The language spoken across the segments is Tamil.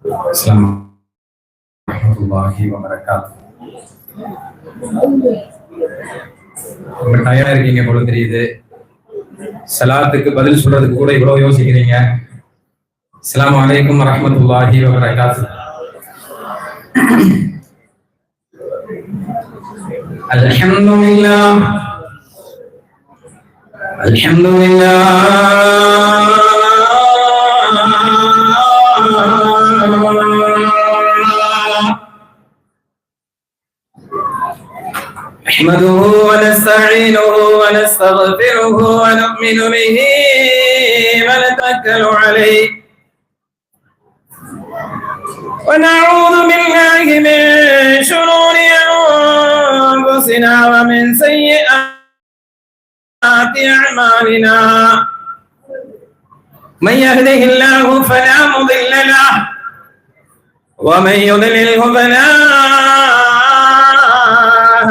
Assalamualaikum warahmatullahi wabarakatuh. ரொம்ப டயர்டா இருக்கீங்க போல தெரியுது. சலாத்துக்கு பதில் சொல்றதுக்கு கூட இவ்வளவு யோசிக்கிறீங்க. அஸ்ஸலாமு அலைக்கும் வரஹ்மத்துல்லாஹி வபரகாத்துஹு. அல்ஹம்துலில்லாஹ் அல்ஹம்துலில்லாஹ் نحمده ونستعينه ونستغفره ونؤمن به ونتوكل عليه ونعوذ بالله من شرور أنفسنا ومن سيئات أعمالنا من يهده الله فلا مضل له ومن يضلله فلا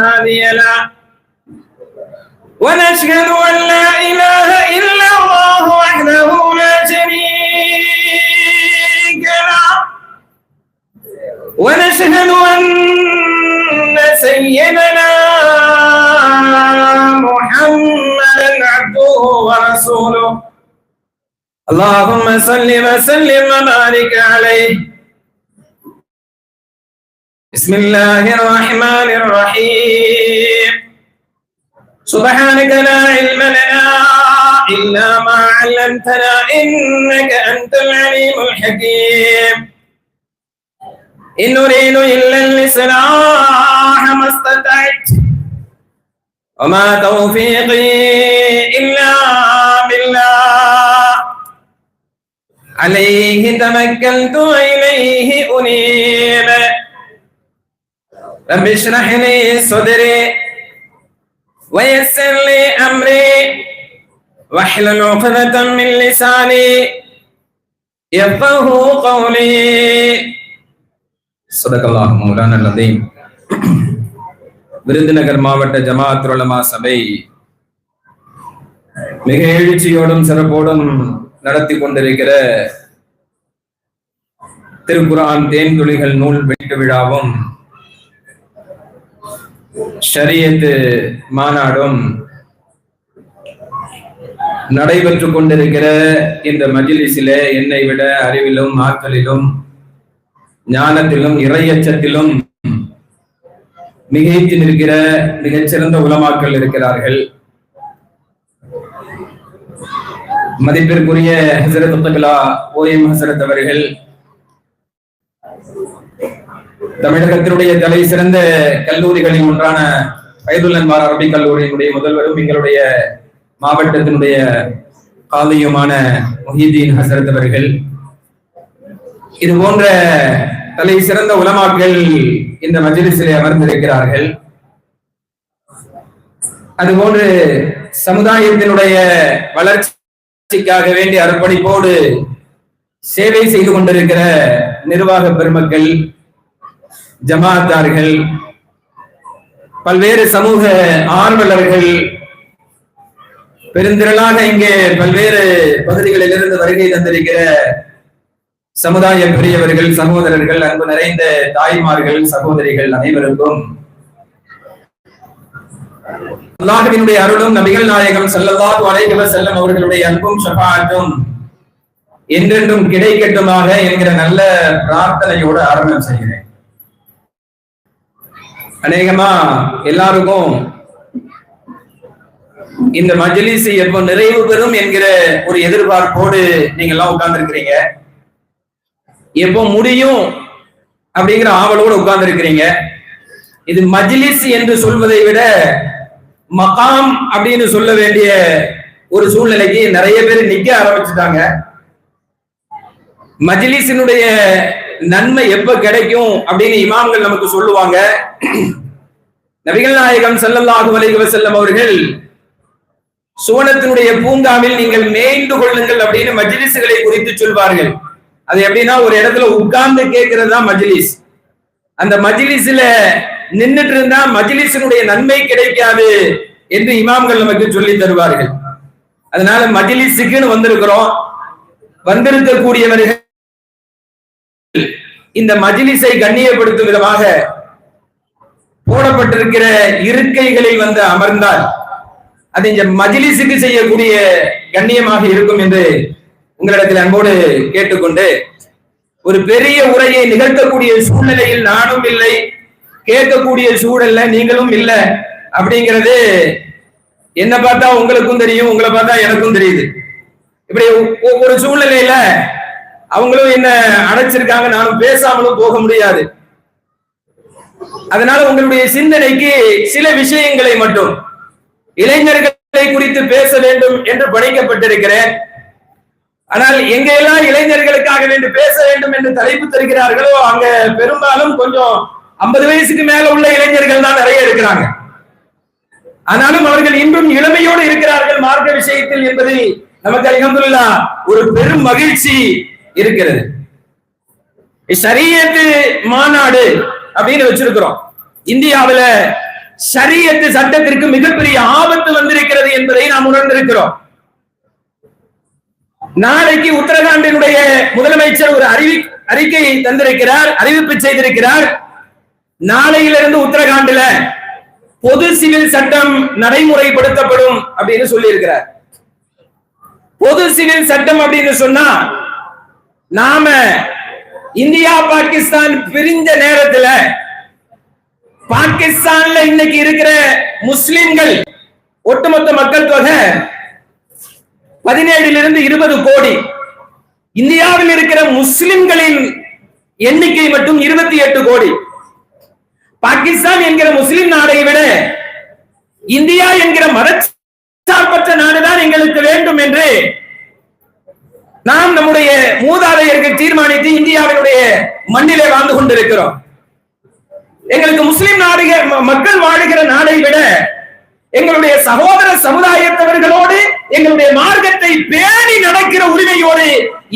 هادي له ونشهد أن لا إله إلا الله وحده لا شريك له ونشهد أن سيدنا محمدا عبده ورسوله اللهم صل وسلم وبارك عليه. بسم الله الرحمن الرحيم. سبحانك لا علم لنا إلا ما علمتنا إنك أنت العليم الحكيم. إن نريد إلا الإصلاح ما استطعت وما توفيقي إلا بالله عليه توكلت وإليه أنيب. رب اشرح لي صدري ويسر لي أمري واحلل عقدة من لساني يفقهوا قولي. صدق الله مولانا العظيم. விருதுநகர் மாவட்ட ஜமாஅத்துல் உலமா சபை மிக எழுச்சியோடும் சிறப்போடும் நடத்தி கொண்டிருக்கிற திருக்குர்ஆன் தேன்துளிகள் நூல் வெளியீட்டு விழாவும் ஷரியத் மாநாடும் நடைபெற்றுக் கொண்டிருக்கிற இந்த மஜ்லிஸிலே என்னை விட அறிவிலும் ஆற்றலிலும் ஞானத்திலும் இறையச்சத்திலும் மிகைத்து நிற்கிற மிகச்சிறந்த உலமாக்கள் இருக்கிறார்கள். மதிப்பிற்குரிய ஹஸரத் தக்லா ஓஎம் ஹஸரத் அவர்கள் தமிழகத்தினுடைய தலை சிறந்த கல்லூரிகளில் ஒன்றான ஃபைதுல் அன்வார் அரபிக் கல்லூரியினுடைய முதல்வரும் எங்களுடைய மாவட்டத்தினுடைய காலியுமான முஹிதீன் ஹஸரத் அவர்கள், இது போன்ற தலை சிறந்த உலமாக்கள் இந்த மஜ்லிஸிலே அமர்ந்திருக்கிறார்கள். அதுபோன்று சமுதாயத்தினுடைய வளர்ச்சிக்காக வேண்டிய அர்ப்பணிப்போடு சேவை செய்து கொண்டிருக்கிற நிர்வாக பெருமக்கள், ஜமாத்தார்கள், பல்வேறு சமூக ஆர்வலர்கள், பெருந்திரளாக இங்கே பல்வேறு பகுதிகளில் இருந்து வருகை தந்திருக்கிற சமுதாய பெரியவர்கள், சகோதரர்கள், அன்பு நிறைந்த தாய்மார்கள், சகோதரிகள் அனைவருக்கும் அல்லாஹ்வினுடைய அருளும் நபிகள் நாயகம் ஸல்லல்லாஹு அலைஹி வஸல்லம் அவர்களுடைய அன்பும் ஷஃபாஅத்தும் என்றென்றும் கிடைக்கட்டுமாக என்கிற நல்ல பிரார்த்தனையோடு ஆரம்பம் செய்கிறேன். அநேகமா எல்லாருக்கும் இந்த மஜ்லிஸ் எப்போ நிறைவு பெறும் என்கிற ஒரு எதிர்பார்ப்போடு நீங்க எல்லாம் உட்கார்ந்து இருக்கிறீங்க. எப்போ முடியும் அப்படிங்கிற ஆவலோடு உட்கார்ந்து இருக்கிறீங்க. இது மஜ்லிஸ் என்று சொல்வதை விட மகாம் அப்படின்னு சொல்ல வேண்டிய ஒரு சூழ்நிலைக்கு நிறைய பேர் நிக்க ஆரம்பிச்சுட்டாங்க. மஜ்லிஸினுடைய நன்மை எப்ப கிடைக்கும் அப்படின்னு இமாம்கள் நமக்கு சொல்லுவாங்க. நபிகள் நாயகம் ஸல்லல்லாஹு அலைஹி வஸல்லம் அவர்கள் சுவனத்தினுடைய பூங்காவில் நீங்கள் மேய்ந்து கொள்ளுங்கள் அப்படின்னு மஜ்லிஸ்களை குறித்து சொல்வார்கள். அது எப்படின்னா ஒரு இடத்துல உட்கார்ந்து கேட்கிறது தான் மஜ்லிஸ். அந்த மஜ்லிஸ்ல நின்றுட்டு இருந்தா மஜ்லிஸினுடைய நன்மை கிடைக்காது என்று இமாம்கள் நமக்கு சொல்லி தருவார்கள். அதனால மஜ்லிஸுக்குன்னு வந்திருக்கிறோம். வந்திருக்கக்கூடியவர்கள் இந்த மஜ்லிஸை கண்ணியப்படுத்தும் விதமாக போடப்பட்டிருக்கிற இருக்கைகளில் வந்து அமர்ந்தால் அது இந்த மஜ்லிஸுக்கு செய்யக்கூடிய கண்ணியமாக இருக்கும் என்று உங்களிடத்தில் அன்போடு கேட்டுக்கொண்டு, ஒரு பெரிய உரையை நிகழ்த்தக்கூடிய சூழ்நிலையில் நானும் இல்லை, கேட்கக்கூடிய சூழல்ல நீங்களும் இல்லை அப்படிங்கிறது என்ன பார்த்தா உங்களுக்கும் தெரியும், உங்களை பார்த்தா எனக்கும் தெரியுது. இப்படி ஒரு சூழ்நிலையில அவங்களும் என்ன அடைச்சிருக்காங்க, நானும் பேசாமலும் போக முடியாது. அதனால உங்களுடைய சிந்தனைக்கு சில விஷயங்களை மட்டும் இளைஞர்களை குறித்து பேச வேண்டும் என்று பணிக்கப்பட்டிருக்கிறேன். ஆனால் எங்கெல்லாம் இளைஞர்களுக்காக வேண்டி பேச வேண்டும் என்று தலைப்பு தருகிறார்களோ அங்க பெரும்பாலும் கொஞ்சம் 50 வயசுக்கு மேல உள்ள இளைஞர்கள் தான் நிறைய இருக்கிறாங்க. ஆனாலும் அவர்கள் இன்றும் இளமையோடு இருக்கிறார்கள் மார்க்க விஷயத்தில் என்பதை நமக்கு அல்ஹம்துலில்லாஹ் ஒரு பெரும் மகிழ்ச்சி இருக்கிறது. ஷரியத் மாநாடு அப்படின்னு வச்சிருக்கிறோம். இந்தியாவில ஷரியத் சட்டத்திற்கு மிகப்பெரிய ஆபத்து வந்திருக்கிறது என்பதை நாம் உணர்ந்திருக்கிறோம். நாளைக்கு உத்தரகாண்டினுடைய முதலமைச்சர் ஒரு அறிக்கையை தந்திருக்கிறார், அறிவிப்பு செய்திருக்கிறார். நாளையிலிருந்து உத்தரகாண்டில பொது சிவில் சட்டம் நடைமுறைப்படுத்தப்படும் அப்படின்னு சொல்லி இருக்கிறார். பொது சிவில் சட்டம் அப்படின்னு சொன்னா, நாம இந்தியா பாகிஸ்தான் பிரிஞ்ச நேரத்துல பாகிஸ்தான்ல இன்னைக்கு இருக்கிற முஸ்லிம்கள் ஒட்டுமொத்த மக்கள் தொகை 17 to 20 கோடி. இந்தியாவில் இருக்கிற முஸ்லிம்களின் எண்ணிக்கை மட்டும் 28 கோடி. பாகிஸ்தான் என்கிற முஸ்லிம் நாடை விட இந்தியா என்கிற மதச்சார்பற்ற நாடுதான் எங்களுக்கு வேண்டும் என்று நாம் நம்முடைய மூதாதையர்கள் தீர்மானித்து இந்தியாவினுடைய மண்ணிலே வாழ்ந்து கொண்டிருக்கிறோம். எங்களுக்கு முஸ்லிம் மக்கள் வாழுகிற நாடை விட எங்களுடைய சகோதர சமுதாயத்தவர்களோடு எங்களுடைய மார்க்கத்தை பேணி நடக்கிற உரிமையோடு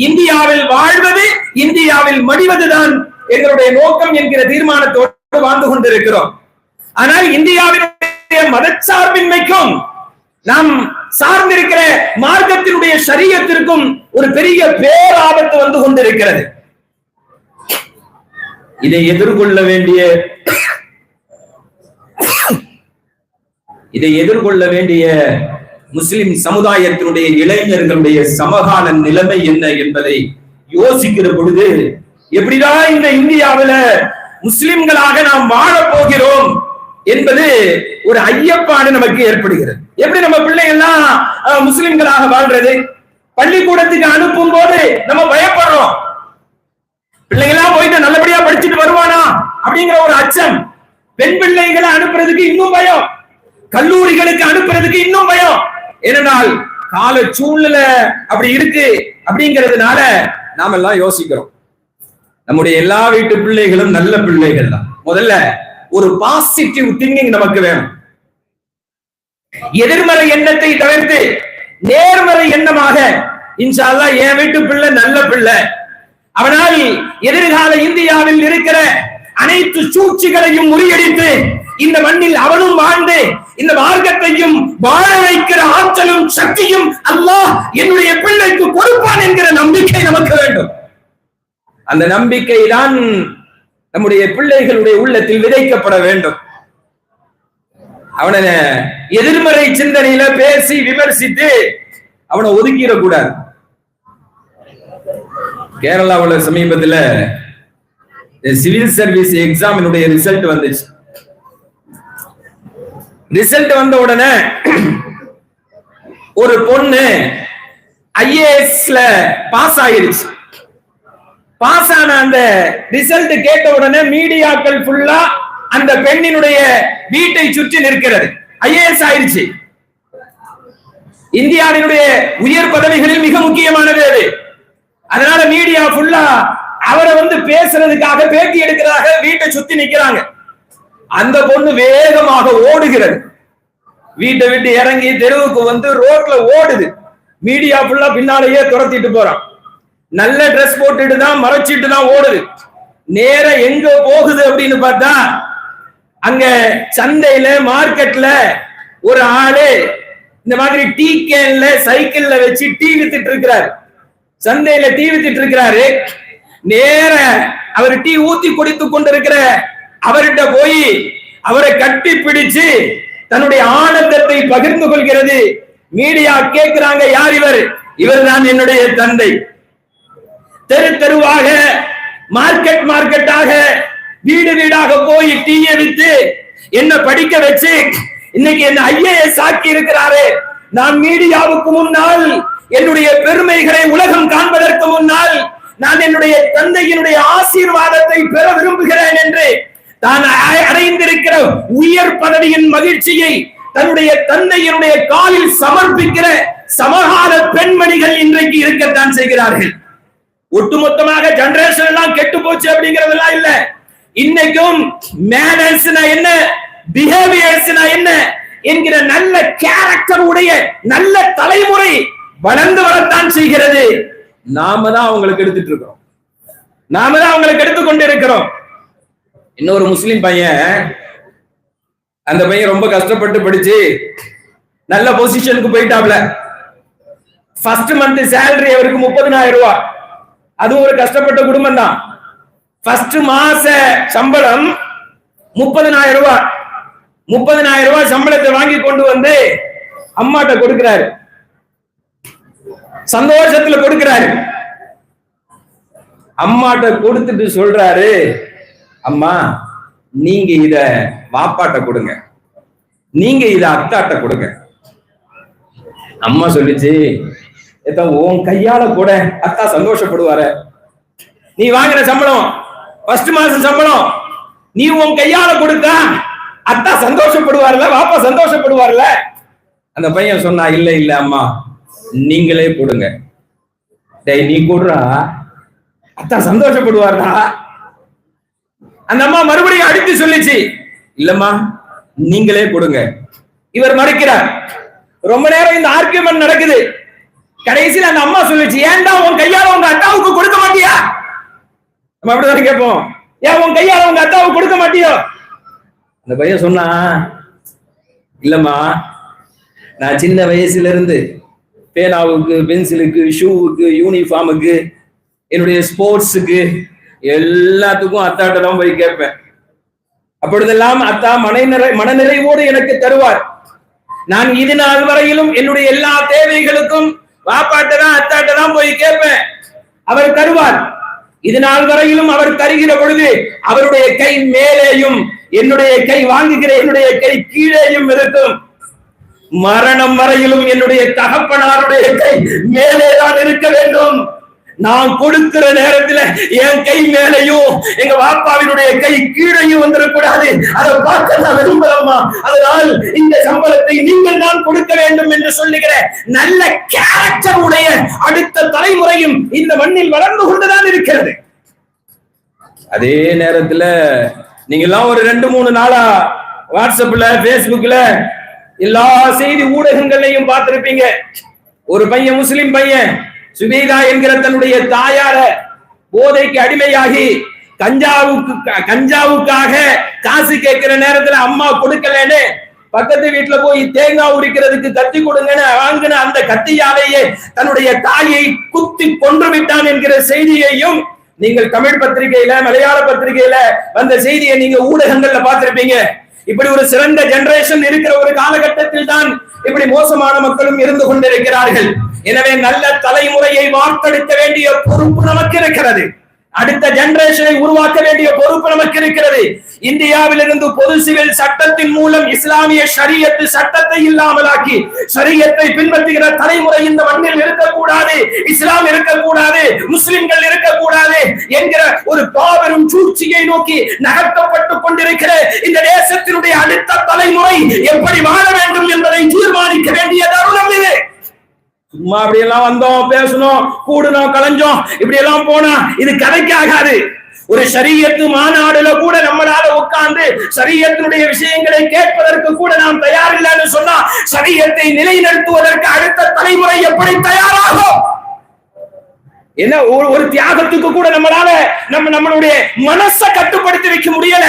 இந்தியாவில் வாழ்வது, இந்தியாவில் மடிவதுதான் எங்களுடைய நோக்கம் என்கிற தீர்மானத்தோடு வாழ்ந்து கொண்டிருக்கிறோம். ஆனால் இந்தியாவினுடைய மதச்சார்பின்மைக்கும் நாம் சார்ந்திருக்கிற மார்க்கத்தினுடைய ஷரியத்திற்கும் ஒரு பெரிய பேராபத்து வந்து கொண்டிருக்கிறது. இதை எதிர்கொள்ள வேண்டிய முஸ்லிம் சமுதாயத்தினுடைய இளைஞர்களுடைய சமகால நிலைமை என்ன என்பதை யோசிக்கிற பொழுது, எப்படிதான் இந்த இந்தியாவில முஸ்லிம்களாக நாம் வாழ போகிறோம் என்பது ஒரு ஐயப்பாடு நமக்கு ஏற்படுகிறது. எப்படி நம்ம பிள்ளைகள்லாம் முஸ்லிம்களாக வாழ்றது? பள்ளிக்கூடத்துக்கு அனுப்பும் போது நம்ம பயப்படுறோம், பிள்ளைங்களாம் போயிட்டு நல்லபடியா படிச்சுட்டு வருவானா அப்படிங்கிற ஒரு அச்சம். பெண் பிள்ளைகளை அனுப்புறதுக்கு இன்னும் பயம், கல்லூரிகளுக்கு அனுப்புறதுக்கு இன்னும் பயம். ஏனென்றால் கால சூழ்நிலை அப்படி இருக்கு அப்படிங்கிறதுனால நாம எல்லாம் யோசிக்கிறோம். நம்முடைய எல்லா வீட்டு பிள்ளைகளும் நல்ல பிள்ளைகள் தான். முதல்ல ஒரு பாசிட்டிவ் திங்கிங் நமக்கு வேணும். எதிர்மறை எண்ணத்தை தவிர்த்து நேர்மறை எண்ணமாக, இன்ஷா அல்லாஹ் என் வீட்டு பிள்ளை நல்ல பிள்ளை, அவனால் எதிர்கால இந்தியாவில் இருக்கிற அனைத்து சூழ்ச்சிகளையும் முறியடித்து இந்த மண்ணில் அவனும் வாழ்ந்து இந்த மார்க்கத்தையும் வாழ வைக்கிற ஆற்றலும் சக்தியும் அல்லாஹ் என்னுடைய பிள்ளைக்கு கொடுப்பான் என்கிற நம்பிக்கை நமக்கு வேண்டும். அந்த நம்பிக்கை தான் நம்முடைய பிள்ளைகளுடைய உள்ளத்தில் விதைக்கப்பட வேண்டும். அவனை எதிர்மறை சிந்தனையில பேசி விமர்சித்து அவனை ஒதுக்கிடக்கூடாது. கேரளாவில் சமீபத்தில் சிவில் சர்வீஸ் எக்ஸாமினுடைய ரிசல்ட் வந்துச்சு. ரிசல்ட் வந்த உடனே ஒரு பொண்ணு ஐஏஎஸ்ல பாஸ் ஆகிருச்சு. பாஸ் ஆன அந்த ரிசல்ட் கேட்ட உடனே மீடியாக்கள் ஃபுல்லா அந்த பெண்ணினுடைய வீட்டை சுற்றி நிற்கிறது. ஐஏஎஸ் ஆயிருச்சு. இந்தியாவினுடைய உயர் பதவிகளில் மிக முக்கியமானது அது. அதனால மீடியா ஃபுல்லா அவரை வந்து பேசுறதுக்காக, பேட்டி எடுக்கிறதாக வீட்டை சுத்தி நிக்கிறாங்க. அந்த பொண்ணு வேகமாக ஓடுகிறது. வீட்டை விட்டு இறங்கி தெருவுக்கு வந்து ரோட்ல ஓடுது. மீடியா ஃபுல்லா பின்னாலேயே துரத்திட்டு போறான். நல்ல ட்ரெஸ் போட்டுட்டு தான், மறைச்சிட்டு தான் ஓடுது. நேர எங்க போகுது அப்படின்னு பார்த்தா, அங்க சந்தையில மார்க்கெட்ல ஒரு ஆளு இந்த மாதிரி டீ கேன்ல சைக்கிள்ல வச்சு டீ வித்துட்டு இருக்கிறாரு. சந்தையில டீ வித்துட்டு இருக்கிறாரு. நேர அவர் டீ ஊத்தி குடித்துக் கொண்டிருக்கிற அவர்கிட்ட போய் அவரை கட்டி பிடிச்சு தன்னுடைய ஆனந்தத்தை பகிர்ந்து கொள்கிறது. மீடியா கேட்கிறாங்க, யார் இவர்? இவர்தான் என்னுடைய தந்தை. தெரு தெருவாக, மார்க்கெட் மார்க்கெட்டாக, வீடு வீடாக போய் டீயை வித்து என்ன படிக்க வச்சு இன்னைக்கு என்ன IAS ஆக்கி இருக்கிறாரு. நான் மீடியாவுக்கு முன்னால் என்னுடைய பெருமைகளை உலகம் காண்பதற்கு முன்னால் நான் என்னுடைய தந்தையினுடைய ஆசீர்வாதத்தை பெற விரும்புகிறேன் என்று தான் அடைந்திருக்கிற உயர் பதவியின் மகிழ்ச்சியை தன்னுடைய தந்தையினுடைய காலில் சமர்ப்பிக்கிற சமகால பெண்மணிகள் இன்றைக்கு இருக்கத்தான் செய்கிறார்கள். ஒட்டுமொத்தமாக ஜெனரேஷன் எல்லாம் கெட்டு போச்சு அப்படிங்கறதெல்லாம் இல்ல. இன்னைக்கும் மேனர்ஸ்னா என்ன, பிஹேவியர்ஸ்னா என்ன என்கிற நல்ல கேரக்டர் உடைய நல்ல தலைமுறை வளர்ந்து வரத்தான் செய்கிறது. நாம தான் அவங்களுக்கு எடுத்துட்டு இருக்கிறோம், நாம தான் அவங்களுக்கு எடுத்துக்கொண்டு இருக்கிறோம். இன்னொரு முஸ்லிம் பையன், அந்த பையன் ரொம்ப கஷ்டப்பட்டு படிச்சு நல்ல பொசிஷனுக்கு போயிட்டாப்ல. ஃபர்ஸ்ட் மந்த் சேலரி அவருக்கு 30,000 ரூபாய். அது ஒரு கஷ்டப்பட்ட குடும்பம் தான். ஃபர்ஸ்ட் மாச சம்பளம் 30,000 ரூபாய். 30,000 ரூபாய் சம்பளத்தை வாங்கி கொண்டு வந்து அம்மாட்ட கொடுக்கிறாரு, சந்தோஷத்துல கொடுக்கிறாரு. அம்மாட்ட கொடுத்துட்டு சொல்றாரு, அம்மா நீங்க இத வாப்பாட்ட கொடுங்க, நீங்க இத அத்தாட்ட கொடுங்க. அம்மா சொல்லிச்சு, உன் கையால கூட அத்தா சந்தோஷப்படுவாரு. நீ வாங்கின சம்பளம் ஃபர்ஸ்ட் மாசம் சம்பளம் நீ உன் கையால கொடுத்தா அத்தா சந்தோஷப்படுவார்ல, வாப்பா சந்தோஷப்படுவார்ல. அந்த பையன் சொன்னா, இல்ல இல்ல அம்மா நீங்களே கொடுங்க. டேய் நீ கொடுறா, அத்தா சந்தோஷப்படுவார்டா. அந்த அம்மா மறுபடியும் அடித்து சொல்லிச்சு, இல்லம்மா நீங்களே கொடுங்க. இவர் மறுக்கிறார். ரொம்ப நேரம் இந்த ஆர்கியூமெண்ட் நடக்குது. கடைசியில் அந்த அம்மா சொல்லிச்சு, ஏன்டா உன் கையால உங்க அத்தாவுக்கு கொடுக்க மாட்டியா? நம்ம அப்படிதான் கேட்போம், ஏன் உன் கையால உங்க அத்தாவுக்கு கொடுக்க மாட்டியோ? அந்த பையன் சொன்னா, இல்லம்மா நான் சின்ன வயசுல இருந்து பேனாவுக்கு, பென்சிலுக்கு, ஷூவுக்கு, யூனிஃபார்முக்கு, என்னுடைய ஸ்போர்ட்ஸுக்கு எல்லாத்துக்கும் அத்தாட்ட தான் போய் கேட்பேன். அப்பொழுதெல்லாம் அத்தா மனநிறைவோடு எனக்கு தருவார். நான் இது நாள் வரையிலும் என்னுடைய எல்லா தேவைகளுக்கும் வாப்பாட்ட தான் அத்தாட்ட தான் போய் கேட்பேன், அவர் தருவார். இது நாள் வரையிலும் அவர் தருகிற பொழுது அவருடைய கை மேலேயும் என்னுடைய கை வாங்குகிற என்னுடைய கை கீழேயும் இருக்கும். மரணம் வரையிலும் என்னுடைய தகப்பனாருடைய கை மேலேதான் இருக்க வேண்டும். நான் கொடுக்கிற நேரத்துல என் கை மேலையும் எங்க வாப்பாவினுடைய கை கீழையும் வந்துடக்கூடாது. அதை பார்க்க நான் விரும்பலாமா? அதனால் இந்த சம்பளத்தை நீங்கள் தான் கொடுக்க வேண்டும் என்று சொல்லுகிற நல்ல கேரக்டர் உடைய அடுத்த தலைமுறையும் இந்த மண்ணில் வளர்ந்து கொண்டுதான் இருக்கிறது. அதே நேரத்துல நீங்க எல்லாம் ஒரு 2-3 நாளா வாட்ஸ்அப்ல, பேஸ்புக்ல எல்லா செய்தி ஊடகங்களையும் பார்த்திருப்பீங்க. ஒரு பையன், முஸ்லிம் பையன், சுபீதா என்கிற தன்னுடைய தாயார போதைக்கு அடிமையாகி கஞ்சாவுக்காக காசு கேட்கிற நேரத்துல அம்மா கொடுக்கலன்னு பக்கத்து வீட்டுல போய் தேங்காய் உரிக்கிறதுக்கு கத்தி கொடுங்கன்னு வாங்கின அந்த கத்தியாலேயே தன்னுடைய தாயை குத்தி கொன்று விட்டான் என்கிற செய்தியையும் நீங்கள் தமிழ் பத்திரிகையில, மலையாள பத்திரிகையில வந்த செய்தியை நீங்க ஊடகங்கள்ல பார்த்திருப்பீங்க. இப்படி ஒரு சிறந்த ஜெனரேஷன் இருக்கிற ஒரு காலகட்டத்தில் தான் இப்படி மோசமான மக்களும் இருந்து கொண்டிருக்கிறார்கள். எனவே நல்ல தலைமுறையை வார்த்தெடுக்க வேண்டிய பொறுப்பு நமக்கு இருக்கிறது. அடுத்த ஜெனரேஷனை உருவாக்க வேண்டிய பொறுப்பு நமக்கு இருக்கிறது. இந்தியாவிலிருந்து பொது சிவில் சட்டத்தின் மூலம் இஸ்லாமிய ஷரியத்து சட்டத்தை இல்லாமலாக்கி ஷரியத்தை பின்பற்றுகிற தலைமுறை இந்த மண்ணில் இருக்கக்கூடாது, இஸ்லாம் இருக்கக்கூடாது, முஸ்லிம்கள் இருக்கக்கூடாது என்கிற ஒரு பாவரும் சூழ்ச்சியை நோக்கி நகர்த்தப்பட்டுக் கொண்டிருக்கிற இந்த தேசத்தினுடைய அடுத்த தலைமுறை எப்படி வாழ வேண்டும் என்பதை தீர்மானிக்க வேண்டிய தருணம் இது. சும்மா அப்படி எல்லாம் வந்தோம், பேசணும், கூடணும், கலைஞ்சோம், இப்படி எல்லாம் போனா இது கதைக்கு ஆகாது. ஒரு ஷரியத்து மாநாடுல கூட நம்மளால உட்கார்ந்து ஷரியத்தினுடைய விஷயங்களை கேட்பதற்கு கூட நாம் தயார் இல்லைன்னு சொன்னா ஷரியத்தை நிலைநிறுத்துவதற்கு அடுத்த தலைமுறை எப்படி தயாராகும்? என்ன ஒரு தியாகத்துக்கு கூட நம்மளால நம்மளுடைய மனசை கட்டுப்படுத்தி வைக்க முடியல.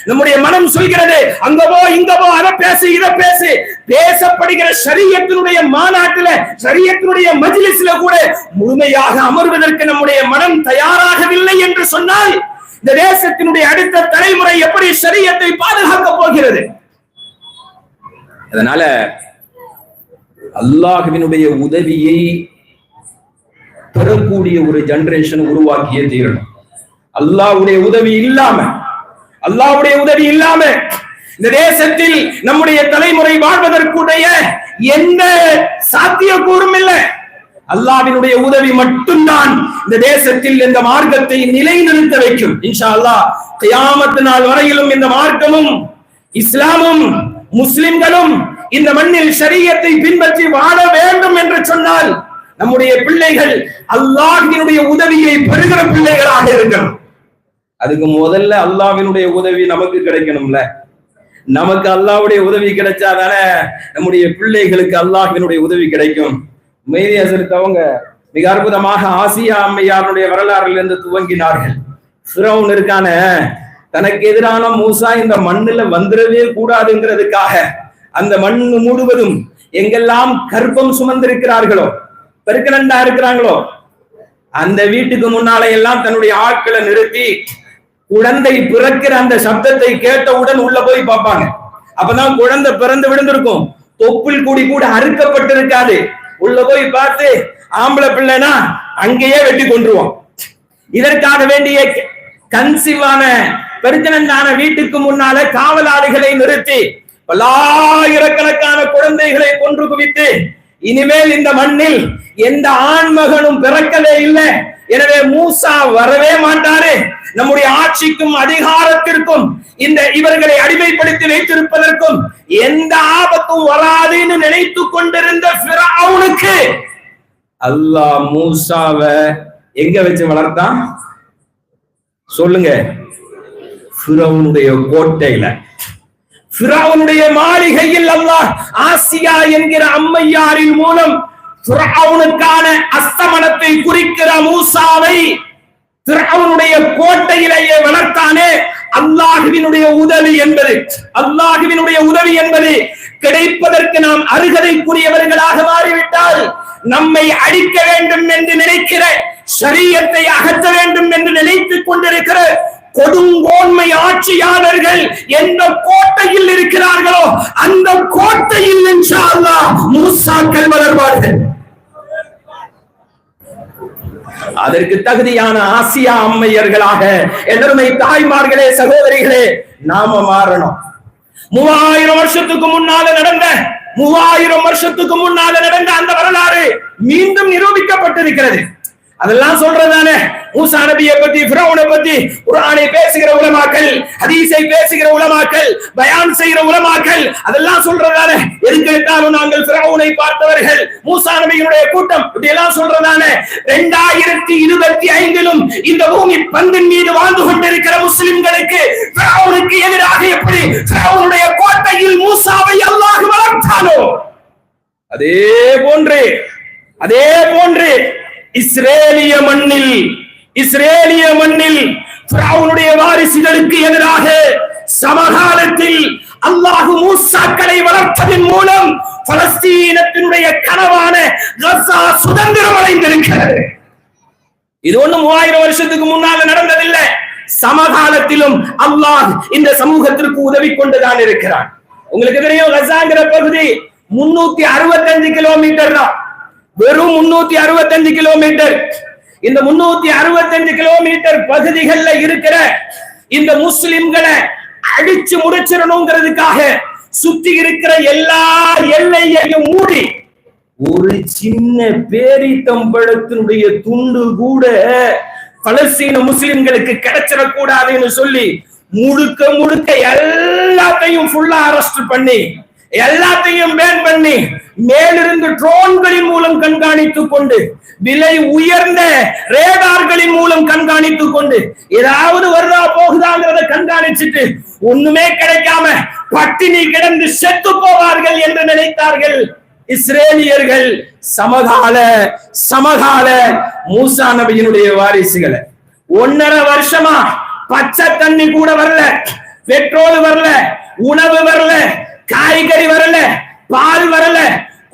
நம்முடைய மனம் சொல்கிறது அங்க போ இங்க போ, அதை பேசு இதை பேசு. பேசப்படுகிற ஷரியத்தினுடைய மாநாட்டுல, ஷரியத்தினுடைய மஜ்லிஸ்ல கூட முழுமையாக அமர்வதற்கு நம்முடைய மனம் தயாராகவில்லை என்று சொன்னால் இந்த தேசத்தினுடைய அடுத்த தலைமுறை எப்படி ஷரியத்தை பாதுகாக்க போகிறது? அதனால அல்லாஹ்வினுடைய உதவியை பெறக்கூடிய ஒரு ஜெனரேஷன் உருவாக்கியே தீரணும். அல்லாஹ்வுடைய உதவி இல்லாம இந்த தேசத்தில் நம்முடைய தலைமுறை வாழ்வதற்குடைய எந்த சாத்தியக்கூறும் இல்லை. அல்லாஹ்வினுடைய உதவி மட்டும்தான் இந்த தேசத்தில் இந்த மார்க்கத்தை நிலைநிறுத்த வைக்கும். இன்ஷா அல்லாஹ் கியாமத் நாள் வரையிலும் இந்த மார்க்கமும் இஸ்லாமும் முஸ்லிம்களும் இந்த மண்ணில் ஷரியத்தை பின்பற்றி வாழ வேண்டும் என்று சொன்னால் நம்முடைய பிள்ளைகள் அல்லாஹ்வினுடைய உதவியை பெறுகிற பிள்ளைகளாக இருக்கணும். அதுக்கு முதல்ல அல்லாஹ்வினுடைய உதவி நமக்கு கிடைக்கணும்ல. நமக்கு அல்லாஹ்வுடைய உதவி கிடைச்சாதானே நம்முடைய பிள்ளைகளுக்கு அல்லாஹ்வினுடைய உதவி கிடைக்கும். மெய்தி ஹசரத் அவங்க மிக அற்புதமாக ஆசியா அம்மையாருடைய வரலாறுல இருந்து துவங்கினார்கள். ஃபிரௌன் இருக்கான, தனக்கு எதிரான மூசா இந்த மண்ணுல வந்துடவே கூடாதுங்கிறதுக்காக அந்த மண் முழுவதும் எங்கெல்லாம் கர்ப்பம் சுமந்திருக்கிறார்களோ, பெருக்கணண்டா இருக்கிறாங்களோ, அந்த வீட்டுக்கு முன்னால எல்லாம் தன்னுடைய ஆட்களை நிறுத்தி குழந்தை பிறக்கிற அந்த சப்தத்தை கேட்டவுடன் உள்ள போய் பார்ப்பாங்க. அப்பதான் குழந்தை பிறந்து விழுந்திருக்கும், தொப்புள் கூடி கூட அறுக்கப்பட்டிருக்காது. உள்ள போய் பார்த்து ஆம்பளை பிள்ளைனா அங்கேயே வெட்டி கொண்டுருவோம். இதற்காக வேண்டிய கன்சிவான பெருக்கணண்டான வீட்டுக்கு முன்னால காவலாளிகளை நிறுத்தி பல்லாயிரக்கணக்கான குழந்தைகளை கொன்று குவித்து இனிமேல் இந்த மண்ணில் எந்த ஆண்மகனும் பிறக்கவே இல்லை, எனவே மூசா வரவே மாட்டாரு, நம்முடைய ஆட்சிக்கும் அதிகாரத்திற்கும் இந்த இவர்களை அடிமைப்படுத்தி வைத்திருப்பதற்கும் எந்த ஆபத்தும் வராதுன்னு நினைத்து கொண்டிருந்த ஃபிரௌனுக்கு அல்லாஹ் மூசாவை எங்க வச்சு வளர்த்தான் சொல்லுங்க? ஃபிரௌனுடைய கோட்டையில, ஃபிரௌனுடைய மாளிகையில் அல்லாஹ் ஆசியா என்கிற அம்மையாரின் மூலம் ஃபிரௌனுக்கான அஸ்தமனத்தை குறிக்கிற மூசாவை ஃபிரௌனுடைய கோட்டையிலேயே வளர்த்தானே. அல்லாஹ்வினுடைய உதவி என்பது கிடைப்பதற்கு நாம் அருகதைக்குரியவர்களாக மாறிவிட்டால் நம்மை அழிக்க வேண்டும் என்று நினைக்கிற, ஷரியத்தை அகற்ற வேண்டும் என்று நினைத்துக் கொண்டிருக்கிற கொடுங்கோன்மை ஆட்சியாளர்கள் எந்த கோட்டையில் இருக்கிறார்களோ அந்த கோட்டையில் இன்ஷா அல்லாஹ் மூசாக்கள் வளர்வார்கள். அதற்கு தகுதியான ஆசியா அம்மையர்களாக எதர்மை தாய்மார்களே, சகோதரிகளே, நாம மாறணும். 3000 வருஷத்துக்கு முன்னால நடந்த அந்த வரலாறு மீண்டும் நிரூபிக்கப்பட்டிருக்கிறது. அதெல்லாம் சொல்றதானே மூசா நபியை பத்தி, ஃபிரௌனை பத்தி குர்ஆனை பேசுகிற உலமாக்கள், ஹதீஸை பேசுகிற உலமாக்கள், பயான் செய்கிற உலமாக்கள் அதெல்லாம் சொல்றதானே. எதுக்கெடுத்தாலும் நாங்கள் ஃபிரௌனை பார்த்தவர்கள், மூசா நபியினுடைய கூட்டம் இப்படி எல்லாம் சொல்றதானே. 2025 இந்த பூமி பந்தின் மீது வாழ்ந்து கொண்டிருக்கிற முஸ்லிம்களுக்கு ஃபிரௌனுக்கு எதிராக எப்படி ஃபிரௌனுடைய கோட்டையில் மூசாவை அல்லாஹ் வளர்த்தானோ அதே போன்று இஸ்ரேலிய மண்ணில் ஃபிரௌனுடைய வாரிசுகளுக்கு எதிராக சமகாலத்தில் அல்லாஹ் மூசாக்களை வளர்த்ததின் மூலம் பலஸ்தீனத்தினுடைய கனவான கஸா சுதந்திரம் அடைந்திருக்கிறது. இது ஒண்ணும் 3000 வருஷத்துக்கு முன்னால நடந்ததில்லை. சமகாலத்திலும் அல்லாஹ் இந்த சமூகத்திற்கு உதவி கொண்டுதான் இருக்கிறான். உங்களுக்கு தெரியும், கஸாங்கிற பகுதி 365 கிலோமீட்டர் தான், வெறும் 365 கிலோமீட்டர். இந்த 365 கிலோமீட்டர் பகுதிகள்ல இருக்கிற இந்த முஸ்லிம்களை அடிச்சு முடிச்சிடணுங்கிறதுக்காக சுத்தி இருக்கிற எல்லா எல்லையையும் மூடி ஒரு சின்ன பேரித்தம்பழத்தினுடைய துண்டு கூட பலஸ்தீன முஸ்லிம்களுக்கு கிடைச்சிடக்கூடாதுன்னு சொல்லி முழுக்க எல்லாத்தையும் ஃபுல்லா அரெஸ்ட் பண்ணி, எல்லாத்தையும் பேன் பண்ணி, மேலிருந்து ட்ரோன்களின் மூலம் கண்காணித்துக் கொண்டு, விலை உயர்ந்த ரேடார்களின் மூலம் கண்காணித்துக் கொண்டு, ஏதாவது வருதா போகுதாங்கிறத கண்காணிச்சுட்டு ஒண்ணுமே கிடைக்காம பட்டினி கிடந்து செத்து போவார்கள் என்று நினைத்தார்கள். இஸ்ரேலியர்கள் சமகால மூசா நபியினுடைய வாரிசுகளை 1.5 வருஷமா பச்சை தண்ணி கூட வரல, பெட்ரோல் வரல, உணவு வரல, காய்கறி வரல, பால் வரல,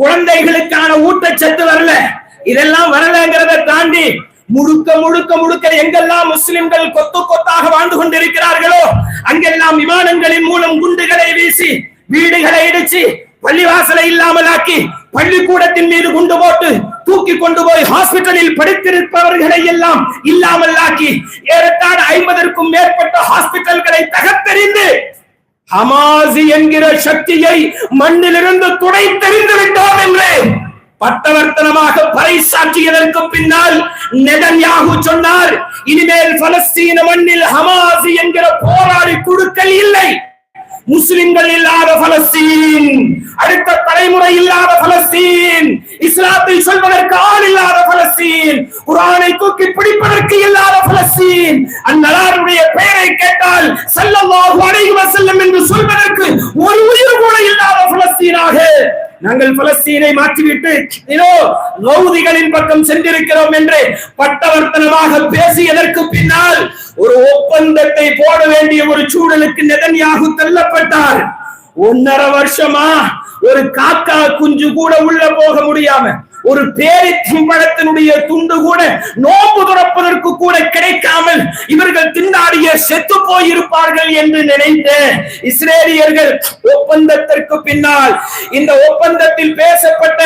குழந்தைகளுக்கான ஊட்டச்சத்து வரல. இதெல்லாம் வரலங்கிறத தாண்டி முழுக்க முழுக்க முழுக்க எங்கெல்லாம் முஸ்லிம்கள் கொத்து கொத்தாக வாழ்ந்து கொண்டிருக்கிறார்களோ அங்கெல்லாம் விமானங்களின் மூலம் குண்டுகளை வீசி, வீடுகளை இடிச்சு, பள்ளிவாசலை இல்லாமலாக்கி, பள்ளிக்கூடத்தின் மீது குண்டு போட்டு தூக்கி கொண்டு போய் ஹாஸ்பிட்டலில் படித்திருப்பவர்களை எல்லாம் இல்லாமல் ஆக்கி, ஏறத்தாழ 50க்கும் மேற்பட்ட ஹாஸ்பிட்டல்களை தகர்த்தெறிந்து ஹமாஸ் என்கிற சக்தியை மண்ணிலிருந்து துடைத்தெறிந்து விட்டோம் என்று பட்டவர்த்தனமாக பறைசாற்றியதற்கு பின்னால் நெதன்யாகு சொன்னார், இனிமேல் பலஸ்தீன மண்ணில் ஹமாஸ் என்கிற போராளி குழுக்கள் இல்லை. முஸ்லிம்கள் இல்லாத பலஸ்தீன், அடுத்த தலைமுறை இல்லாத பலஸ்தீன், இஸ்லாத்தை சொல்வதற்கு ஆள் இல்லாத பலஸ்தீன், குர்ஆனை தூக்கி பிடிப்பதற்கு இல்லாத பலஸ்தீன், அந்நலாருடைய பெயரை கேட்டால் ஸல்லல்லாஹு அலைஹி வஸல்லம் என்று சொல்வதற்கு ஒரு உயிர் கூட இல்லாத பலஸ்தீனாக நாங்கள் பலஸ்தீனை மாற்றிவிட்டு கௌதிகளின் பக்கம் சென்றிருக்கிறோம் என்று பட்டவர்த்தனமாக பேசியதற்கு பின்னால் ஒரு ஒப்பந்தத்தை போட வேண்டிய ஒரு சூழலுக்கு நெதன்யாகு தள்ளப்பட்டார். 1.5 வருஷமா ஒரு காக்கா குஞ்சு கூட உள்ள போக முடியாம, ஒரு பேரிச்சம்பழத்தினுடைய துண்டு கூட நோம்பு துறப்பதற்கு கூட கிடைக்காமல் இவர்கள் திண்டாடிய செத்து போயிருப்பார்கள் என்று நினைத்த இஸ்ரேலியர்கள் ஒப்பந்தத்திற்கு பின்னால் இந்த ஒப்பந்தத்தில் பேசப்பட்ட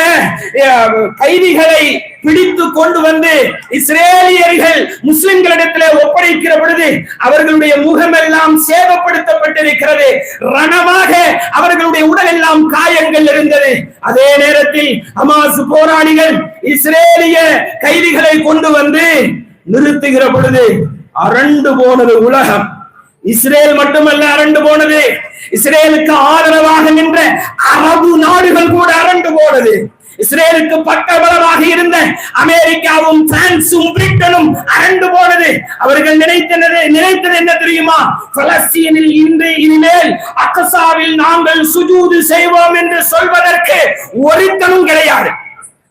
கைதிகளை பிடித்து கொண்டு வந்து இஸ்ரேலியர்கள் முஸ்லிம்களிடத்திலே ஒப்படைக்கிற பொழுது அவர்களுடைய முகமெல்லாம் சேதப்படுத்தப்பட்டிருக்கிறது, ரணமாக அவர்களுடைய உடல் எல்லாம் காயங்கள் இருந்தது. அதே நேரத்தில் ஹமாஸ் போராளிகள் இஸ்ரேலிய கைதிகளை கொண்டு வந்து நிறுத்துகிற பொழுது அரண்டு போனது உலகம். இஸ்ரேல் மட்டுமல்ல அரண்டு போனது, இஸ்ரேலுக்கு ஆதரவாக நின்ற அரபு நாடுகள் கூட அரண்டு போனது. இஸ்ரேலுக்கு பக்கபலமாக இருந்த அமெரிக்காவும் பிரான்சும் பிரிட்டனும் அரண்டு போனது. அவர்கள் நினைத்தது என்ன தெரியுமா? பலஸ்தீனில் இனிமேல் அக்ஸாவில் நாங்கள் சுஜூது செய்வோம் என்று சொல்வதற்கு ஒருத்தனும் கிடையாது.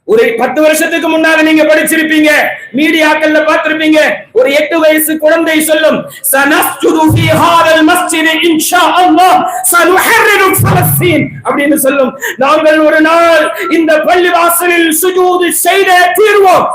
ஒரு 10 வருஷத்துக்கு முன்னால நீங்க படிச்சிருப்பீங்க, மீடியாக்கள்ல பார்த்திருப்பீங்க, ஒரு 8 வயசு குழந்தை சொல்லும், சனஸ்ஜுது ஃபீ ஹாதல் மஸ்ஜித் இன்ஷா அல்லாஹ் சனுஹர்ரிரு பலஸ்தீன் அப்படின்னு சொல்லும். நாங்கள் ஒரு நாள் இந்த பள்ளிவாசலில் சுஜூது செய்தே தீர்வோம்.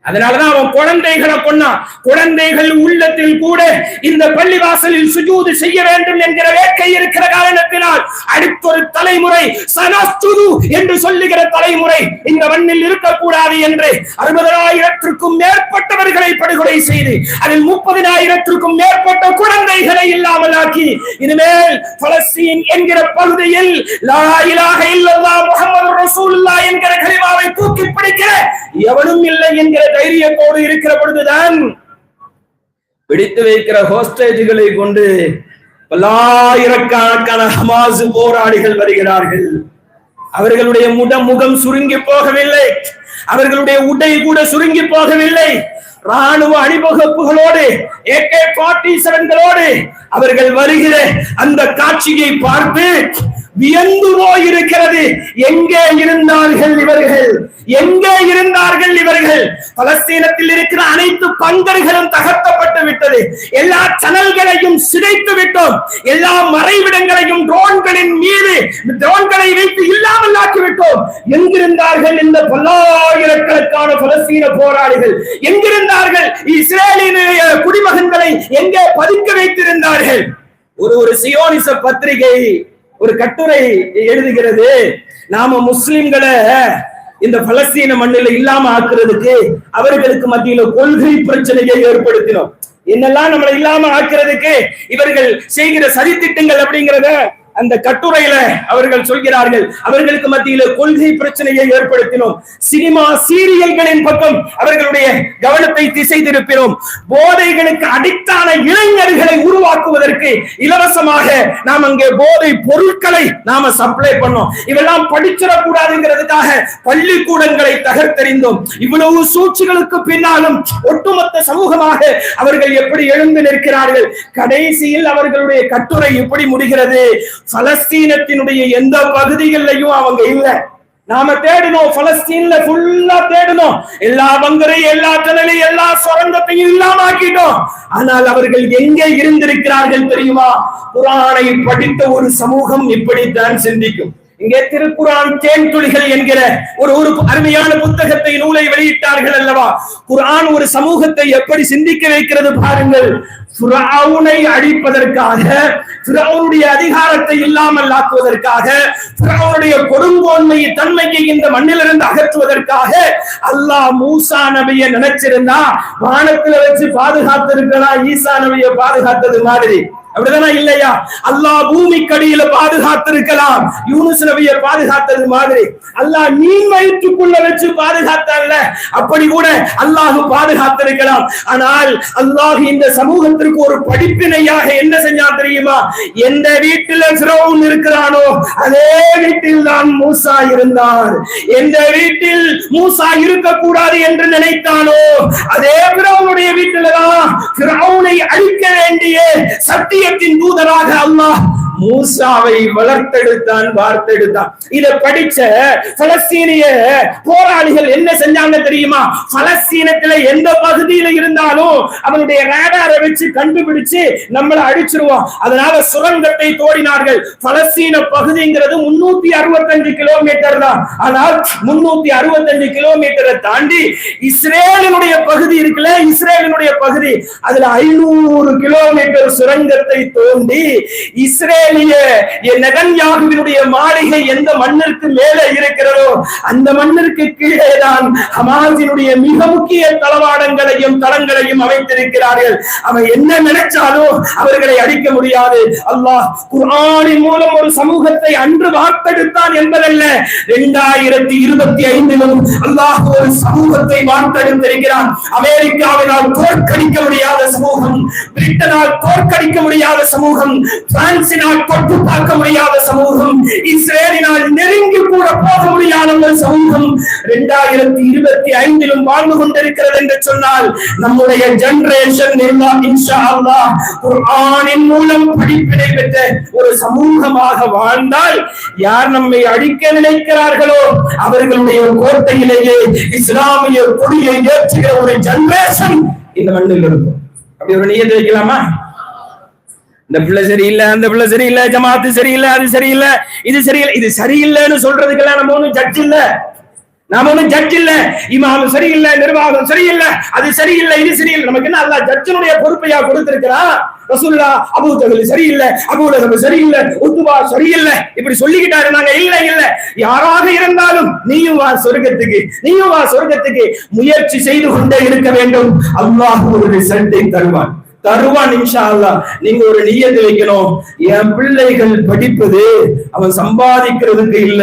அதனாலதான் அவன் குழந்தைகளை கொன்னான். குழந்தைகள் உள்ளத்தில் கூட இந்த பள்ளிவாசலில் சுஜூது செய்ய வேண்டும் என்கிற வேட்கை இருக்கிற காரணத்தினால் அடுத்த ஒரு தலைமுறை சனஸ்ஜுது என்று சொல்லுகிற தலைமுறை இந்த மண்ணில் இருக்கக்கூடாது என்று 60,000க்கும் மேற்பட்டவர்களை படுகொலை செய்து அதில் 30,000க்கும் மேற்பட்ட குழந்தைகளை இல்லாமல் ஆக்கி இனிமேல் பலஸ்தீன் என்கிற பகுதியில் லா இலாஹ இல்லல்லாஹ் முஹம்மதுர் ரசூலுல்லாஹ் என்கிற கலிமாவை தூக்கி பிடிக்கிற எவனும் இல்லை என்கிற தைரியத்தோடு இருக்கிற பொழுதுதான் பிடித்து வைக்கிற ஹோஸ்டேஜ்களை கொண்டு பல்லாயிரக்கணக்கான ஹமாஸ் போராளிகள் வருகிறார்கள். அவர்களுடைய முகம் சுருங்கி போகவில்லை, அவர்களுடைய உடை கூட சுருங்கி போகவில்லை. ராணுவ அணிவகுப்புகளோடு AK-47களோடு அவர்கள் வருகிற அந்த காட்சியை பார்த்து வியந்து போயிருக்கிறது. எங்கே இருந்தார்கள் இவர்கள்? எங்கே இருந்தார்கள் இவர்கள்? பலஸ்தீனத்தில் இருக்கிற அனைத்து பங்கர்களும் தகர்க்கப்பட்டு விட்டது. எல்லா சேனல்களையும் சிதைத்து விட்டோம். எல்லா மறைவிடங்களையும் ட்ரோன்களின் மீது ட்ரோன்களை வைத்து இல்லாமல் ஆக்கிவிட்டோம். எங்கிருந்தார்கள் இந்த பல்லாயிரக்கணக்கான பலஸ்தீன போராளிகள்? எங்கிருந்தார்கள்? இஸ்ரேலின் குடிமகன்களை எங்கே பதுக்க வைத்திருந்தார்கள்? ஒரு சியோனிச பத்திரிகை ஒரு கட்டுரை எழுதுகிறது, நாம முஸ்லிம்களை இந்த பலஸ்தீன மண்ணில இல்லாம ஆக்குறதுக்கு அவர்களுக்கு மத்தியில கொள்கை பிரச்சனையை ஏற்படுத்தினோம். என்னெல்லாம் நம்மளை இல்லாம ஆக்குறதுக்கு இவர்கள் செய்கிற சதித்திட்டங்கள் அப்படிங்கிறத அந்த கட்டுரையில அவர்கள் சொல்கிறார்கள். அவர்களுக்கு மத்தியில கொள்கை பிரச்சனையை ஏற்படுத்தினோம். சினிமா சீரியல்களின் பக்கம் அவர்களுடைய கவனத்தை திசை திருப்பினோம். போதைகளுக்கு அடிக்டான இளைஞர்களை உருவாக்குவதற்கு இலவசமாக நாம் அங்கே போதை பொருட்களை நாம சப்ளை பண்ணோம். இவெல்லாம் படிச்சிடக்கூடாதுங்கிறதுக்காக பள்ளிக்கூடங்களை தகர்த்தெறிந்தோம். இவ்வளவு சூழ்ச்சிகளுக்கு பின்னாலும் ஒட்டுமொத்த சமூகமாக அவர்கள் எப்படி எழுந்து நிற்கிறார்கள்? கடைசியில் அவர்களுடைய கட்டுரை இப்படி முடிகிறது, பலஸ்தீனத்தினுடைய எந்த பகுதிகளிலையும் அவங்க இல்ல, நாம தேடணும், பலஸ்தீன்ல ஃபுல்லா தேடணும், எல்லா பங்கரையும் எல்லா டனலையும் எல்லா சுரங்கத்தையும் இல்லாம ஆக்கிட்டோம். ஆனால் அவர்கள் எங்கே இருந்திருக்கிறார்கள் தெரியுமா? குர்ஆனை படித்த ஒரு சமூகம் இப்படித்தான் சிந்திக்கும். இங்கே திருக்குர்ஆன் தேன் துளிகள் என்கிற ஒரு அருமையான புத்தகத்தை, நூலை வெளியிட்டார்கள் அல்லவா? குர்ஆன் ஒரு சமூகத்தை எப்படி சிந்திக்க வைக்கிறது பாருங்கள். ஃபிரௌனை அழிப்பதற்காக, ஃபிரௌனுடைய அதிகாரத்தை இல்லாமல் ஆக்குவதற்காக, ஃபிரௌனுடைய கொடுங்கோன்மை தன்மையை இந்த மண்ணிலிருந்து அகற்றுவதற்காக அல்லாஹ் மூசா நபியை நினைச்சிருந்தா வானத்துல வச்சு பாதுகாத்திருக்கலாம், ஈசா நபியை பாதுகாத்தது மாதிரி. அப்படிதானா இல்லையா? அல்லாஹ் பூமிக்கடியில பாதுகாத்திருக்கலாம், யூனுஸ் நபியை பாதுகாத்தது மாதிரி. அல்லாஹ் மீன் வயிற்றுக்குள்ள வச்சு பாதுகாத்தான்ல, அப்படி கூட அல்லாஹ் பாதுகாத்திருக்கலாம். ஆனால் அல்லாஹ் இந்த சமூகத்திற்கு ஒரு படிப்பினையாக என்ன செஞ்சான் தெரியுமா? எந்த வீட்டில் ஃபிரௌன் இருக்கிறானோ அதே வீட்டில் தான் மூசா இருந்தார். எந்த வீட்டில் மூசா இருக்கக்கூடாது என்று நினைத்தானோ அதே ஃபிரௌனுடைய வீட்டில் தான் ஃபிரௌனை அழிக்க வேண்டிய சத்திய தூதராக அல்லாஹ் மூசாவை வளர்த்தெடுத்தான், வார்த்தெடுத்தான். இதை படிச்ச பலஸ்தீனிய போராளிகள் என்ன செஞ்சாங்க தெரியுமா? பலஸ்தீனத்துல எந்த பகுதியில இருந்தாலும் அவனுடைய ரேடாரை வச்சு கண்டுபிடிச்சு நம்மளை அடிச்சிருவோம். அதனால சுரங்கத்தை தோடினார்கள். பலஸ்தீன பகுதிங்கிறது 365 கிலோமீட்டர் தான். ஆனால் 365 கிலோமீட்டரை தாண்டி இஸ்ரேலினுடைய பகுதி இருக்குல்ல, இஸ்ரேலினுடைய பகுதி, அதுல 500 கிலோமீட்டர் சுரங்கத்தை தோண்டி இஸ்ரேலிய நெதன்யாகுவினுடைய மாளிகை எந்த மண்ணிற்கு மேலே இருக்கிறதோ அந்த மண்ணிற்கு கீழே தான் ஹமாஸினுடைய மிக முக்கிய தளவாடங்களையும் தளங்களையும் அமைத்திருக்கிறார்கள். அவன் என்ன நினைச்சாலும் அவர்களை அடிக்க முடியாது. அல்லாஹ் குர்ஆனின் மூலம் ஒரு சமூகத்தை அன்று வார்த்தெடுத்தான் என்பதல்ல, 2025 அல்லாஹ் ஒரு சமூகத்தை வார்த்தெடுத்திருக்கிறான். அமெரிக்காவினால் தோற்கடிக்க முடியாத சமூகம், பிரிட்டனால் தோற்கடிக்க முடியாத சமூகம், பிரான்சினால் தொட்டு பார்க்க முடியாத சமூகம், இஸ்ரேலினால் நெருங்கி கூட போக முடியாத ஒரு சமூகம் 2025 வாழ்ந்து கொண்டிருக்கிறது என்று சொன்னால் நம்முடைய ஜெனரேஷன் எல்லாம் இன்ஷா அல்லாஹ் குர்ஆனின் மூலம் படிப்பினை பெற்ற ஒரு சமூகமாக வாழ்ந்தால் யார் நம்மை அழிக்க நினைக்கிறார்களோ அவர்களுடைய கோட்டையிலேயே இஸ்லாமிய கொடியை ஏற்றுகிற ஒரு ஜெனரேஷன் இந்த மண்ணில் இருக்கும். அப்படி ஒரு நியத்தை வைக்கலாமா? இந்த பிள்ளை சரியில்லை, அந்த பிள்ளை சரியில்லை, ஜமாத்து சரியில்லை, அது சரியில்லை, இது சரியில்லை, இது சரியில்லைன்னு சொல்றதுக்கெல்லாம் நம்ம ஒண்ணும் ஜட்ஜ் இல்ல, நாம ஒண்ணும் ஜட்ஜ் இல்ல. இமாம் சரியில்லை, நிர்வாகம் சரியில்லை, அது சரியில்லை, இது சரியில்லை. நமக்கு என்ன அல்லாஹ் ஜட்ஜனுடைய பொறுப்பையா கொடுத்திருக்கிறான்? ரசூலுல்லாஹ் அபூ ஜஹல் சரியில்லை, அபூ லஹப் சரியில்லை, உத்பா சரியில்லை, இப்படி சொல்லிக்கிட்டாரு. நாங்க இல்ல இல்ல, யாராக இருந்தாலும் நீயும் வா சொர்க்கத்துக்கு, நீயும் வா சொர்க்கத்துக்கு, முயற்சி செய்து கொண்டே இருக்க வேண்டும். அல்லாஹ் ஒரு ரிசல்ட்டை தருவான், தருவான் இன்ஷா அல்லாஹ். நீங்க ஒரு நியத்து வைக்கணும், என் பிள்ளைகள் படிப்பது அவன் சம்பாதிக்கிறதுக்கு இல்ல,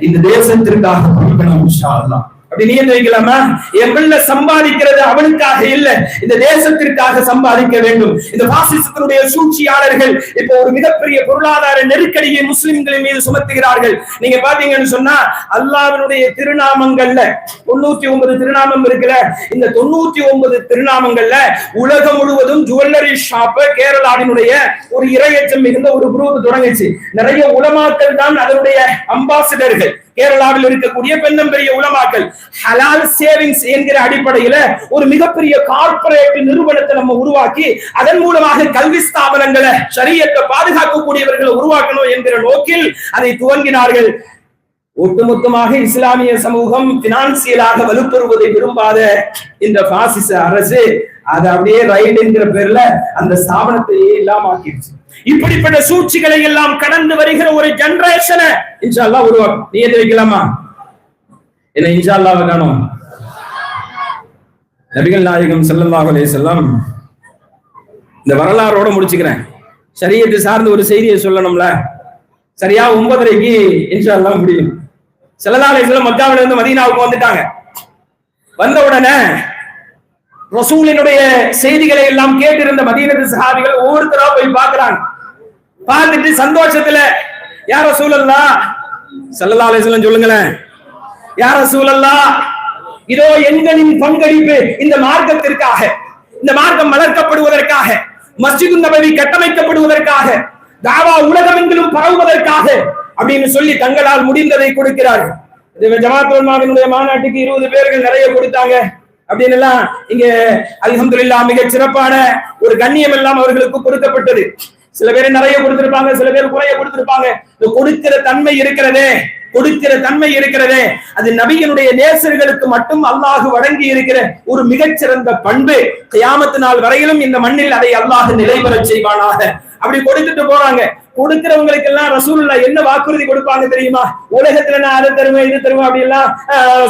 இந்த தேசத்திற்காக படிக்கணும் இன்ஷா அல்லாஹ். அப்படி நியத்து வைக்கலாமா? என் பிள்ளை சம்பாதிக்கிறது அவனுக்காக இல்ல, இந்த தேசத்திற்காக சம்பாதிக்க வேண்டும். இந்த பாசிசத்தினுடைய சூழ்ச்சியாளர்கள் இப்போ ஒரு மிகப்பெரிய பொருளாதார நெருக்கடியை முஸ்லிம்களின் மீது சுமத்துகிறார்கள். நீங்க பாத்தீங்கன்னு சொன்னா அல்லாஹ்வினுடைய திருநாமங்கள்ல 99 திருநாமம் இருக்குல்ல, இந்த 99 திருநாமங்கள்ல உலகம் முழுவதும் ஜுவல்லரி ஷாப் கேரளாவினுடைய ஒரு இரையச்சம் மிகுந்த ஒரு குரூப் தொடங்குச்சு. நிறைய உலமாக்கள் தான் அதனுடைய அம்பாசிடர்கள். கேரளாவில் இருக்கக்கூடிய பெரிய உலமாக்கள் ஹலால் சேவிங்ஸ் என்கிற அடிப்படையில ஒரு மிகப்பெரிய கார்ப்பரேட் நிறுவனத்தை நம்ம உருவாக்கி அதன் மூலமாக கல்வி ஸ்தாபனங்களை ஷரியத்தை பாதுகாக்கக்கூடியவர்களை உருவாக்கணும் என்கிற நோக்கில் அதை துவங்கினார்கள். ஒட்டுமொத்தமாக இஸ்லாமிய சமூகம் பினான்சியலாக வலுப்பெறுவதை விரும்பாத இந்த பாசிச அரசு அதை அப்படியே ரைட் என்கிற பேர்ல அந்த ஸ்தாபனத்தையே இல்லாம ஆக்கிடுச்சு. இப்படிப்பட்ட சூழ்ச்சிகளை எல்லாம் கடந்து வருகிற ஒரு ஜெனரேஷனை இன்ஷா அல்லாஹ் உருவாக்கும். நியத்து வைக்கலாமா? என்ன இன்ஷா அல்லாஹ் காணும். நபிகள் நாயகம் ஸல்லல்லாஹு அலைஹி வஸல்லம், இந்த வரலாறோட முடிச்சுக்கிறேன், ஷரியத்தை சார்ந்த ஒரு செய்தியை சொல்லணும்ல. சரியா 9:30க்கு இன்ஷா அல்லாஹ் முடியும். ஸல்லல்லாஹு அலைஹி வஸல்லம் மக்காவில இருந்து மதீனாவுக்கு வந்துட்டாங்க. வந்த உடனே ரசூலினுடைய செய்திகளை எல்லாம் கேட்டிருந்த மதீனத்து சஹாபிகள் ஒவ்வொருத்தரா போய் பார்க்கறாங்க. பார்த்துட்டு சந்தோஷத்துல, யா ரசூலல்லாஹ் ஸல்லல்லாஹு அலைஹி வஸல்லம் சொல்லுங்களேன், யா ரசூலல்லாஹ் இதோ எங்களின் பங்களிப்பு இந்த மார்க்கத்திற்காக, இந்த மார்க்கம் வளர்க்கப்படுவதற்காக, மஸ்ஜிது நபவி கட்டமைக்கப்படுவதற்காக, தாவா உலகமெங்கிலும் பரவுவதற்காக அப்படின்னு சொல்லி தங்களால் முடிந்ததை கொடுக்கிறார்கள். ஜமாத்துல் உலமாவினுடைய மாநாட்டுக்கு 20 பேர்கள் நிறைய கொடுத்தாங்க அப்படின்னு எல்லாம் இங்க அல்ஹம்துலில்லாஹ் மிக சிறப்பான ஒரு கண்ணியம் எல்லாம் அவர்களுக்கு கொடுக்கப்பட்டது. சில பேர் நிறைய கொடுத்திருப்பாங்க, சில பேர் குறைய கொடுத்திருப்பாங்க. கொடுக்கிற தன்மை இருக்கிறதே அது நபியினுடைய நேசர்களுக்கு மட்டும் அல்லாஹ் வழங்கி இருக்கிற ஒரு மிகச்சிறந்த பண்பு. கியாமத் நாள் வரையிலும் இந்த மண்ணில் அதை அல்லாஹ் நிலைபெறச் செய்வானாக. அப்படி கொடுத்துட்டு போறாங்க. கொடுக்கிறவங்களுக்கு எல்லாம் ரசூலுல்லாஹ் என்ன வாக்குறுதி கொடுப்பாங்க தெரியுமா? உலகத்துல நான் அதை தருவேன் இது தருவேன் அப்படி எல்லாம்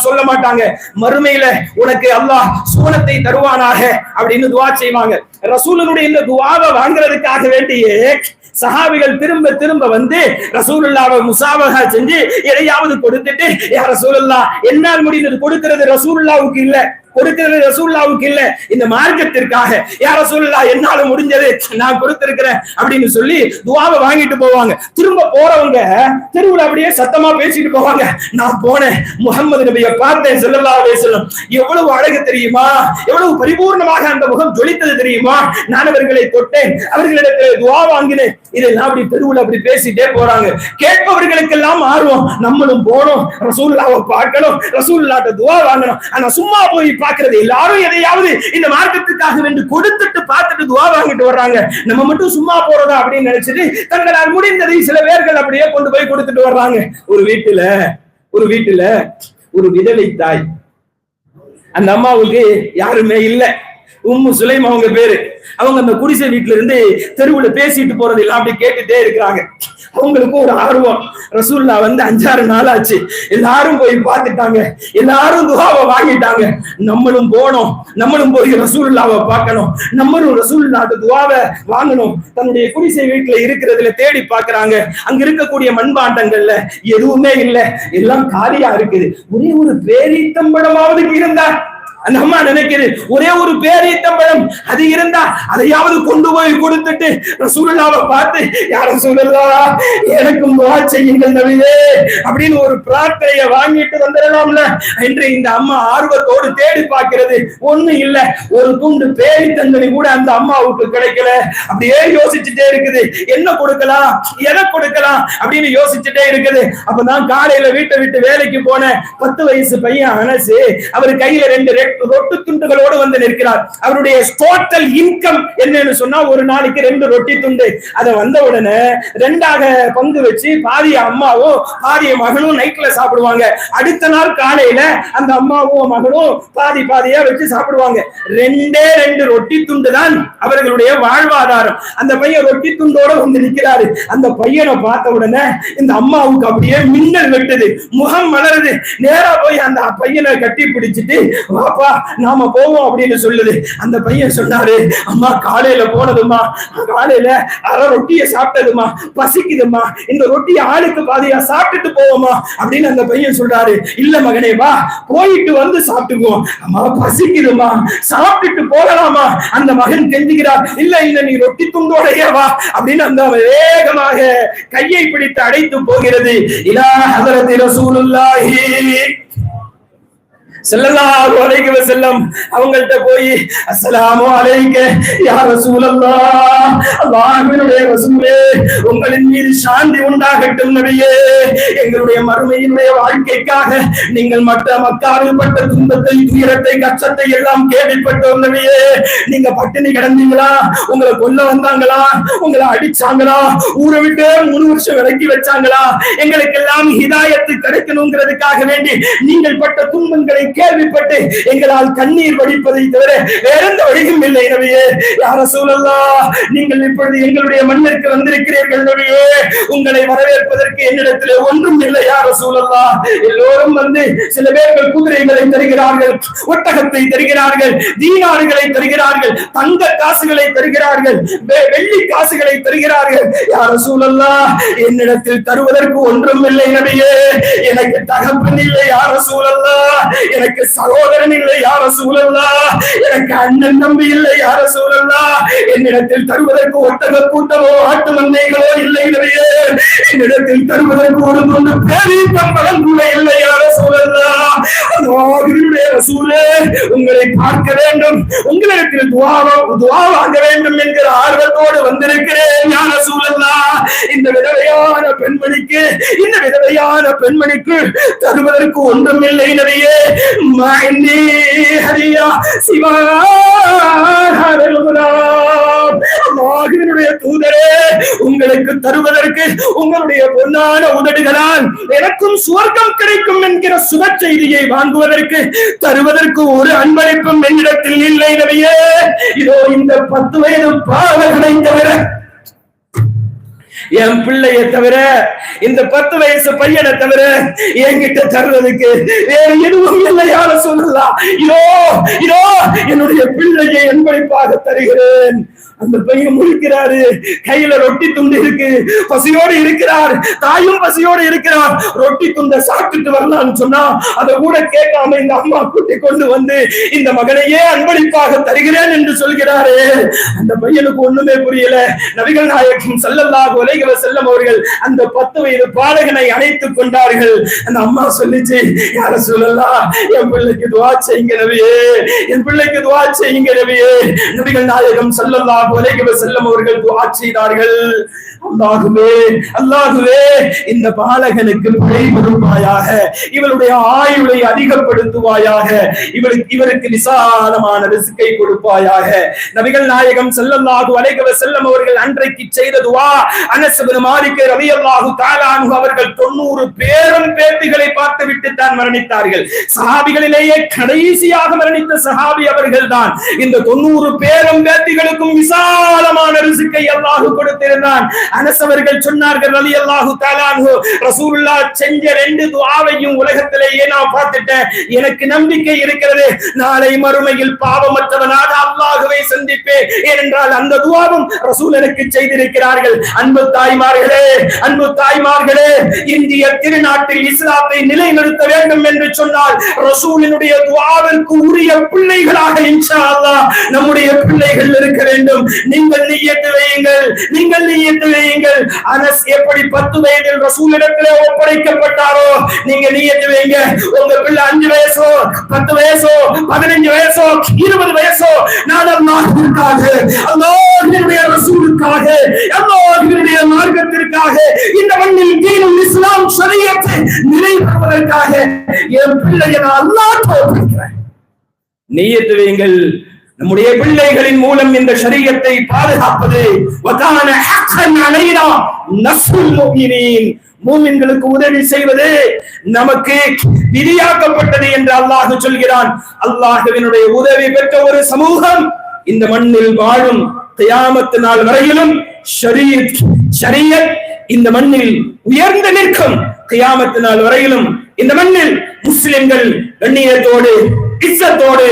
சொல்ல மாட்டாங்க. மறுமையில உனக்கு அல்லாஹ் சூனத்தை தருவானாக அப்படின்னு துஆ செய்வாங்க. ரசூலுடைய இந்த துஆவை வாங்குறதுக்காக வேண்டியே சஹாபிகள் திரும்ப திரும்ப வந்து ரசூலுல்லாஹ்வை முசாபஹா செஞ்சு எதையாவது கொடுத்துட்டு, யா ரசூலுல்லாஹ் என்னால் முடிந்தது கொடுக்கிறது ரசூலுல்லாஹ்வுக்கு இல்ல, இந்த மார்க்கத்திற்காக யா ரசூலுல்லாஹ் என்னால முடிஞ்சது நான் கொடுத்திருக்கிறேன் அப்படின்னு சொல்லி துஆவை வாங்கிட்டு போவாங்க. திரும்ப போறவங்க தெருவுல அப்படியே சத்தமா பேசிட்டு போவாங்க. நான் போனேன், முஹம்மது நபியை பார்த்தேன் ஸல்லல்லாஹு அலைஹி வஸல்லம், எவ்வளவு அழகு தெரியுமா, எவ்வளவு பரிபூர்ணமாக அந்த முகம் ஜொலித்தது தெரியுமா, நான் அவர்களை தொட்டேன், அவர்களிடத்தில் துஆ வாங்கினேன். இதெல்லாம் அப்படி தெருவுல அப்படி பேசிட்டே போறாங்க. கேட்பவர்களுக்கெல்லாம் ஆர்வம், நம்மளும் போனோம், ரசூலுல்லாஹ்வை பார்க்கணும், ரசூலுல்லாஹ்ட்ட துஆ வாங்கணும். ஆனா சும்மா போய் பார்க்கிறது, எல்லாரும் எதையாவது இந்த மார்க்கத்துக்காக வேண்டி கொடுத்துட்டு பார்த்துட்டு துஆ வாங்கிட்டு வர்றாங்க. நம்ம மட்டும் சும்மா போறதா அப்படின்னு நினைச்சிட்டு தங்களால் முடிந்ததை சில பேர்கள் அப்படியே கொண்டு போய் கொடுத்துட்டு வர்றாங்க. ஒரு வீட்டுல ஒரு விதவை தாய், அந்த அம்மாவுக்கு யாருமே இல்ல. உம்மு சுலைம் அவங்க பேரு. அவங்க அந்த குடிசை வீட்டுல இருந்து தெருவுல பேசிட்டு போறது எல்லாம் அப்படி கேட்டுட்டே இருக்கிறாங்க. அவங்களுக்கு ஒரு ஆர்வம். ரசூலுல்லாஹ் வந்து 5-6 நாள் ஆச்சு, எல்லாரும் போய் பார்த்துட்டாங்க, எல்லாரும் துஆவை வாங்கிட்டாங்க. நம்மளும் போனோம், நம்மளும் போய் ரசூலுல்லாஹ்வை பார்க்கணும், நம்மளும் ரசூலுல்லாஹ்ட்ட துஆவை வாங்கணும். தன்னுடைய குடிசை வீட்டுல இருக்கிறதுல தேடி பார்க்கறாங்க. அங்க இருக்கக்கூடிய மண்பாண்டங்கள்ல எதுவுமே இல்ல, எல்லாம் காலியா இருக்குது. ஒரே ஒரு பேரீத்தம்பழமாவது இருந்தா, அந்த அம்மா நினைக்கிறது, ஒரே ஒரு பேரீத்தம்பழம் அது இருந்தா அதையாவது கொண்டு போய் கொடுத்துட்டு ரசூலுல்லாஹ்வை பார்த்து, யா ரசூலுல்லாஹ் எனக்கும் துஆ செய்யுங்கள் நபியே அப்படின்னு ஒரு பிரார்த்தனையை வாங்கிட்டு வந்துடலாம்ல என்று இந்த அம்மா ஆர்வத்தோடு தேடி பார்க்கிறது. ஒண்ணு இல்ல, ஒரு துண்டு பேரீத்தங்கனி கூட அந்த அம்மாவுக்கு கிடைக்கல. அப்படியே யோசிச்சுட்டே இருக்குது, என்ன கொடுக்கலாம், எதை கொடுக்கலாம் அப்படின்னு யோசிச்சுட்டே இருக்குது. அப்பதான் காலையில வீட்டை விட்டு வேலைக்கு போன 10 வயசு பையன் அனசு, அவர் கையில 2 ரொட்டி துண்டுகளோடு வந்து நிற்கிறார். அவருடைய டோட்டல் இன்கம் என்னன்னு சொன்னா ஒரு நாளைக்கு 2 ரொட்டி துண்டு. அதை வந்த உடனே 2ஆக பங்கு வச்சு பாதிய அம்மாவும் பாதிய மகனும் நைட்ல சாப்பிடுவாங்க. அடுத்த நாள் காலையில அந்த அம்மாவும் மகனும் பாதியா வச்சு சாப்பிடுவாங்க. 2 ரொட்டி துண்டு தான் அவர்களுடைய வாழ்வாதாரம். அந்த பையன் ரொட்டி துண்டோட வந்து நிற்கிறாரு. அந்த பையனை பார்த்த உடனே இந்த அம்மாவுக்கு அப்படியே மின்னல் வெட்டுது, முகம் மலருது. நேரா போய் அந்த பையனை கட்டி பிடிச்சிட்டு, வாப்பா நாம போவோம் அப்படின்னு சொல்லுது. அந்த பையன் சொன்னாரு, அம்மா காலையில போனதுமா, காலையில 1/2 ரொட்டியை சாப்பிட்டதுமா, பசிக்குதுமா, இந்த ரொட்டியை ஆளுக்கு பாதியா சாப்பிட்டுட்டு போவோமா அப்படின்னு அந்த பையன் சொல்றாரு. இல்ல மகனே, வா போயிட்டு வந்து சாப்பிட்டுக்குவோம். அம்மா பசிக்குதுமா, சாப்பிட்டுட்டு போகலாமா? அந்த மகன் கெஞ்சுகிறார். இல்ல நீ ரொட்டி துண்டோடையே வா அப்படின்னு அந்த வேகமாக கையை பிடித்து அடைத்து போகிறது. இலா ஹதரத் ரசூலுல்லாஹி ஸல்லல்லாஹு அலைஹி வஸல்லம் அவங்கள்ட்ட போய், அஸ்ஸலாமு அலைக்க யா ரசூலல்லாஹ், அல்லாஹ்வினுடைய ரசூலே, உங்களின் மீது சாந்தி உண்டாகட்டும் நபியே, எங்களுடைய மறுமையினுடைய வாழ்க்கைக்காக நீங்கள் மற்ற மக்காவில் பட்ட துன்பத்தை, துயரத்தை, கஷ்டத்தை எல்லாம் கேள்விப்பட்டோம் நபியே. நீங்க பட்டினி கிடந்தீங்களா, உங்களை கொல்ல வந்தாங்களா, உங்களை அடிச்சாங்களா, ஊரை விட்டு 3 வருஷம் விலக்கி வச்சாங்களா, எங்களுக்கெல்லாம் ஹிதாயத்து கிடைக்கணுங்கிறதுக்காக வேண்டி நீங்கள் பட்ட துன்பங்களை கேள்விப்பட்டு எங்களால் கண்ணீர் வடிப்பதை தவிர வேற எந்த வழியும் இல்லை நபியே. யா ரசூலல்லாஹ், நீங்கள் இப்பொழுது எங்களுடைய மண்ணிற்கு வந்திருக்கிறீர்கள் நபியே, உங்களை வரவேற்பதற்கு என்னிடத்தில் ஒன்றும் இல்லை யா ரசூலல்லாஹ். எல்லோரும் வந்து சில பேர்கள் குதிரைகளை தருகிறார்கள், ஒட்டகத்தை தருகிறார்கள், தீனார்களை தருகிறார்கள், தங்க காசுகளை தருகிறார்கள், வெள்ளி காசுகளை தருகிறார்கள். யா ரசூலல்லாஹ், என்னிடத்தில் தருவதற்கு ஒன்றும் இல்லை நபியே. எனக்கு தகப்பன் இல்லை யா ரசூலல்லாஹ், எனக்கு சகோதரன் இல்லை யா ரசூலல்லாஹ், எனக்கு அண்ணன் தம்பி இல்லை யா ரசூலல்லாஹ், என்னிடத்தில் தருவதற்கு ஒட்டக கூட்டமோ ஆட்டு மந்தைகளோ இல்லை நபியே. என்னிடத்தில் தருவதற்கு ஒரு துண்டு பேரீத்தம்பழம் கூட இல்லை யா ரசூலல்லாஹ். அல்லாஹ்வுடைய ரசூலே, உங்களை பார்க்க வேண்டும், உங்களிடத்தில் துஆ வாங்க வேண்டும் என்கிற ஆர்வத்தோடு வந்திருக்கிறேன் யா ரசூலல்லாஹ். இந்த விதவையான பெண்மணிக்கு தருவதற்கு ஒன்றும் இல்லை நபியே. மஅன்னி ஹரியா சிவா அல்லாஹ்வினுடைய தூதரே, உங்களுக்கு தருவதற்கு உங்களுடைய பொன்னான உதடுகளால் எனக்கும் சுவர்க்கம் கிடைக்கும் என்கிற சுப செய்தியை வாங்குவதற்கு தருவதற்கு ஒரு அன்பளிப்பும் என்னிடத்தில் இல்லை நபியே. இதோ இந்த 10 வயது பாலகனை தவிர, என் பிள்ளையை தவிர, இந்த 10 வயசு பையனை தவிர என்கிட்ட தருவதற்கு வேறு எதுவும் இல்லை யா ரசூலல்லாஹ். இதோ என்னுடைய பிள்ளையை அன்பளிப்பாக தருகிறேன். அந்த பையன் முழிக்கிறாரு, கையில ரொட்டி துண்டு இருக்கு, பசியோடு இருக்கிறார், தாயும் பசியோடு இருக்கிறார். ரொட்டி துண்டை சாப்பிட்டு வரலாம்னு சொன்னா அதை கூட கேட்காம இந்த அம்மா கூட்டி கொண்டு வந்து இந்த மகனையே அன்பளிப்பாக தருகிறேன் என்று சொல்கிறாரு. அந்த பையனுக்கு ஒண்ணுமே புரியல. நபிகள் நாயகம் ஸல்லல்லாஹு அலைஹி வஸல்லம் அவர்கள் அந்த 10 வயது பாலகனை அணைத்துக் கொண்டார்கள். அந்த அம்மா சொல்லிச்சு, யா ரசூலல்லாஹ், என் பிள்ளைக்கு துஆ செய்யுங்க நபியே, என் பிள்ளைக்கு துஆ செய்யுங்க நபியே. நபிகள் நாயகம் ஸல்லல்லாஹு அலைஹி வஸல்லம் அவர்கள் துஆ செய்தார்கள். அல்லாஹ்வே இந்த பாலகனுக்கு பிழை பொறுப்பாயாக, இவருடைய ஆயுளை அதிகப்படுத்துவாயாக, இவருக்கு விசாலமான ரிஸ்கை கொடுப்பாயாக. நபிகள் நாயகம் ஸல்லல்லாஹு அலைஹி வஸல்லம் அவர்கள் அன்றைக்கு செய்த துஆ. அனஸ் இப்னு மாலிக் ரலியல்லாஹு தஆலா அன்ஹு அவர்கள் 90 பேரும் பேத்திகளை பார்த்துவிட்டு தான் மரணித்தார்கள். சஹாபிகளிலேயே கடைசியாக மரணித்த சஹாபி அவர்கள் தான். இந்த 90 பேரும் பேத்திகளுக்கும் விசாலமான ரிஸ்கை அல்லாஹ் கொடுத்திருந்தான். அனஸ் அவர்கள் சொன்னார்கள் ரலியல்லாஹு தஆலா அன்ஹு, ரசூலுல்லாஹ் செஞ்ச 2 துஆவையும் உலகத்திலேயே நான் பார்த்துட்டேன். எனக்கு நம்பிக்கை இருக்கிறது, நாளை மறுமையில் பாவமற்றவனாக அல்லாஹ்வை சந்திப்பேன். ஏனென்றால் அந்த துஆவும் ரசூல் எனக்கு செய்திருக்கிறார்கள். அன்பு தாய்மார்களே, இந்திய திருநாட்டில் இஸ்லாத்தை நிலைநிறுத்த வேண்டும் என்று சொன்னால் ரசூலினுடைய துஆவிற்கு உரிய பிள்ளைகளாக இன்ஷா அல்லாஹ் நம்முடைய பிள்ளைகள் இருக்க வேண்டும். நீங்கள் நிய்யத் வையுங்கள். அனஸ் எப்படி 10 வயதில் ரசூலிடத்திலே ஒப்படைக்கப்பட்டாரோ, நீங்க நிய்யத் வையுங்க. உங்க பிள்ளை 5 வயசோ 10 வயசோ 15 வயசோ 20 வயசோ, நான் அல்லாஹ்வுக்காக, அல்லாஹ்வுடைய ரசூலுக்காக, அல்லாஹ்வுடைய மார்க்கத்திற்காக, இந்த மண்ணில் தீனுல் இஸ்லாம் ஷரியத்தை நிலைநிறுத்துவதற்காக என் பிள்ளையை நான் அல்லாஹ்வுக்கு ஒப்படைக்கிறேன். நிய்யத் வையுங்கள். நம்முடைய பிள்ளைகளின் மூலம் இந்த ஷரியத்தை பாதுகாப்பது வகான ஹக்கன் அலைனா நஸ்ருல் முஃமினீன், மூமின்களுக்கு உதவி செய்வது நமக்கு விதியாக்கப்பட்டது என்று அல்லாஹ் சொல்கிறான். அல்லாஹ்வினுடைய உதவி பெற்ற ஒரு சமூகம் இந்த மண்ணில் வாழும் கியாமத் நாள் வரையிலும் ஷரியத் இந்த மண்ணில் உயர்ந்து நிற்கும். கியாமத் நாள் வரையிலும் இந்த மண்ணில் முஸ்லிம்கள் கண்ணியத்தோடு, இஸ்ஸத்தோடு,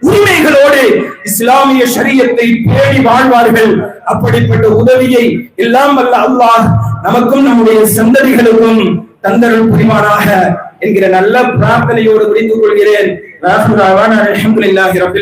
உரிமைகளோடு இஸ்லாமிய ஷரியத்தை பேணி வாழ்வார்கள். அப்படிப்பட்ட உதவியை எல்லாம் வல்ல அல்லாஹ் நமக்கும் நம்முடைய சந்ததிகளுக்கும் தந்தருள் புரிவானாக என்கிற நல்ல பிரார்த்தனையோடு முடிந்து கொள்கிறேன். அல்ஹம்துலில்லாஹி ரப்பில்